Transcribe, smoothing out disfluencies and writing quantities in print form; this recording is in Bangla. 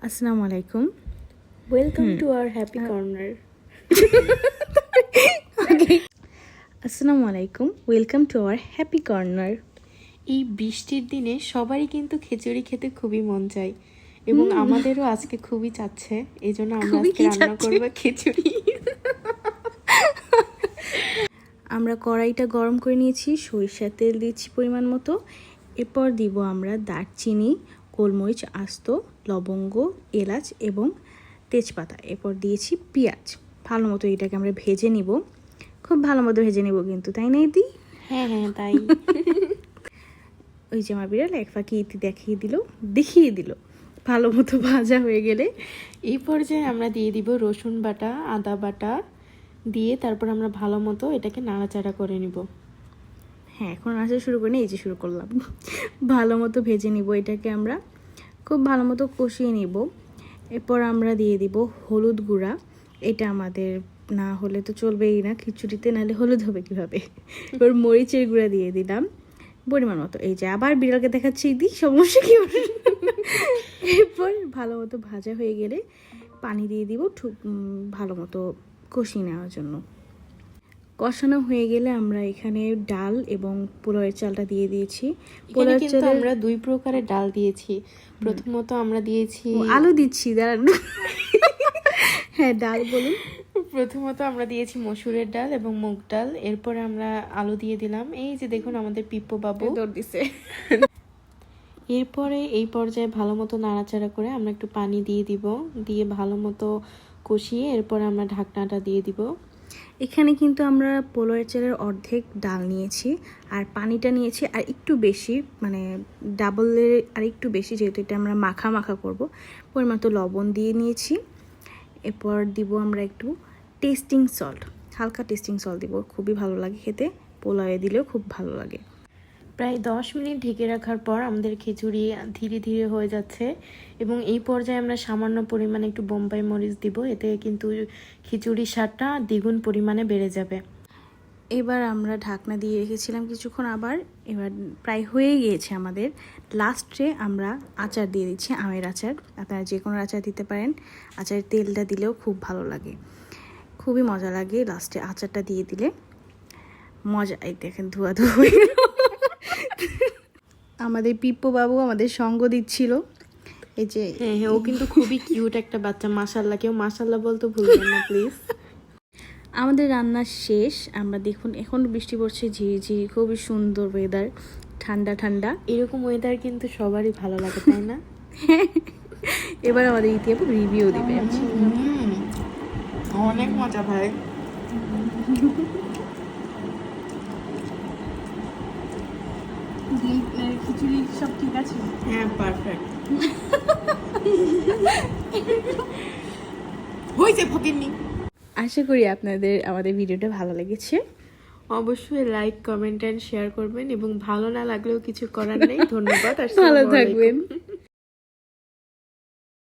আসসালামু আলাইকুম। Welcome to our happy corner. আসসালামু আলাইকুম, welcome to our happy corner. এই বৃষ্টির দিনে সবারই কিন্তু খিচুড়ি খেতে খুবই মন চায় এবং আমাদেরও আজকে খুবই চাচ্ছে, এই জন্য আমরা আজকে রান্না করব খিচুড়ি। আমরা কড়াইটা গরম করে নিয়েছি, সরিষার তেল দিচ্ছি পরিমাণ মতো। এরপর দিব আমরা দারচিনি, গোলমরিচ আস্ত, লবঙ্গ, এলাচ এবং তেজপাতা। এরপর দিয়েছি পেঁয়াজ। ভালো মতো এটাকে আমরা ভেজে নিব, খুব ভালো মতো ভেজে নিব কিন্তু, তাই না ইতি? হ্যাঁ হ্যাঁ তাই। ওই যে আমার বিড়াল এক ফাঁকি ইতি দেখিয়ে দিল ভালো মতো ভাজা হয়ে গেলে এই পর্যায়ে আমরা দিয়ে দিব রসুন বাটা, আদা বাটা দিয়ে তারপর আমরা ভালো মতো এটাকে নাড়াচাড়া করে নিব। হ্যাঁ, এখন নাড়া শুরু করিনি, এই যে শুরু করলাম। ভালো মতো ভেজে নিব এটাকে, আমরা খুব ভালো মতো কষিয়ে নিব। এরপর আমরা দিয়ে দিব হলুদ গুঁড়া। এটা আমাদের না হলে তো চলবেই না খিচুড়িতে, নাহলে হলুদ হবে কীভাবে। এবার মরিচের গুঁড়া দিয়ে দিলাম পরিমাণ মতো। এই যে আবার বিড়ালকে দেখাচ্ছি, দিই সমস্যা কী হবে। এরপর ভালো মতো ভাজা হয়ে গেলে পানি দিয়ে দিব ভালো মতো কষিয়ে নেওয়ার জন্য। কষানো হয়ে গেলে আমরা এখানে ডাল এবং পোলাওয়ের চালটা দিয়ে দিয়েছি। পোলাওয়ের চালে আমরা দুই প্রকারের ডাল দিয়েছি। প্রথমত আমরা দিয়েছি আলু দিচ্ছি, দাঁড়ান। হ্যাঁ, ডাল বলুন। প্রথমত আমরা দিয়েছি মসুরের ডাল এবং মুগ ডাল, এরপরে আমরা আলু দিয়ে দিলাম। এই যে দেখুন আমাদের পিপ্পো বাবু দৌড় দিছে। এরপরে এই পর্যায়ে ভালো মতো নাড়াচাড়া করে আমরা একটু পানি দিয়ে দিব, দিয়ে ভালো মতো কষিয়ে এরপরে আমরা ঢাকনাটা দিয়ে দিব। এখানে কিন্তু আমরা পোলাওয়ের চালের অর্ধেক ডাল নিয়েছি আর পানিটা নিয়েছি আর একটু বেশি, মানে ডাবলের আর একটু বেশি, যেহেতু এটা আমরা মাখা মাখা করব। পরিমাণ মতো লবণ দিয়ে নিয়েছি। এরপর দিব আমরা একটু টেস্টিং সল্ট, হালকা টেস্টিং সল্ট দিব, খুবই ভালো লাগে খেতে, পোলাওয়ে দিলেও খুব ভালো লাগে। প্রায় 10 মিনিট ঢেকে রাখার পর আমাদের খিচুড়ি ধীরে ধীরে হয়ে যাচ্ছে এবং এই পর্যায়ে আমরা সামান্য পরিমাণে একটু বোম্বাই মরিচ দিব, এতে কিন্তু খিচুড়ির স্বাদটা দ্বিগুণ পরিমাণে বেড়ে যাবে। এবার আমরা ঢাকনা দিয়ে রেখেছিলাম কিছুক্ষণ, আবার এবার প্রায় হয়ে গিয়েছে আমাদের। লাস্টে আমরা আচার দিয়ে দিচ্ছি, আমের আচার। আপনারা যে কোনো আচার দিতে পারেন, আচারের তেলটা দিলেও খুব ভালো লাগে, খুবই মজা লাগে। লাস্টে আচারটা দিয়ে দিলে মজা। এই দেখেন ধোয়া হয়ে গেল। আমাদের পিপ্পো বাবু আমাদের সঙ্গ দিচ্ছিল। এই যে হ্যাঁ হ্যাঁ, ও কিন্তু খুবই কিউট একটা বাচ্চা। মাশাআল্লাহ, কেউ মাশাআল্লাহ বলতে ভুলবেন না প্লিজ। আমাদের রান্না শেষ। আমরা দেখুন এখন বৃষ্টি পড়ছে ঝিরিঝিরি, খুবই সুন্দর ওয়েদার, ঠান্ডা ঠান্ডা। এরকম ওয়েদার কিন্তু সবারই ভালো লাগে, তাই না? এবার আমাদের ইতিহাস রিভিউ দিবে। অনেক মজা ভাই। খিচুড়ি সব ঠিক আছে? হ্যাঁ, পারফেক্ট হয়েছে ফকিরনি। আশা করি আপনাদের আমাদের ভিডিওটা ভালো লেগেছে। অবশ্যই লাইক, কমেন্ট এন্ড শেয়ার করবেন এবং ভালো না লাগলেও কিছু করার নেই। ধন্যবাদ আর ভালো থাকবেন।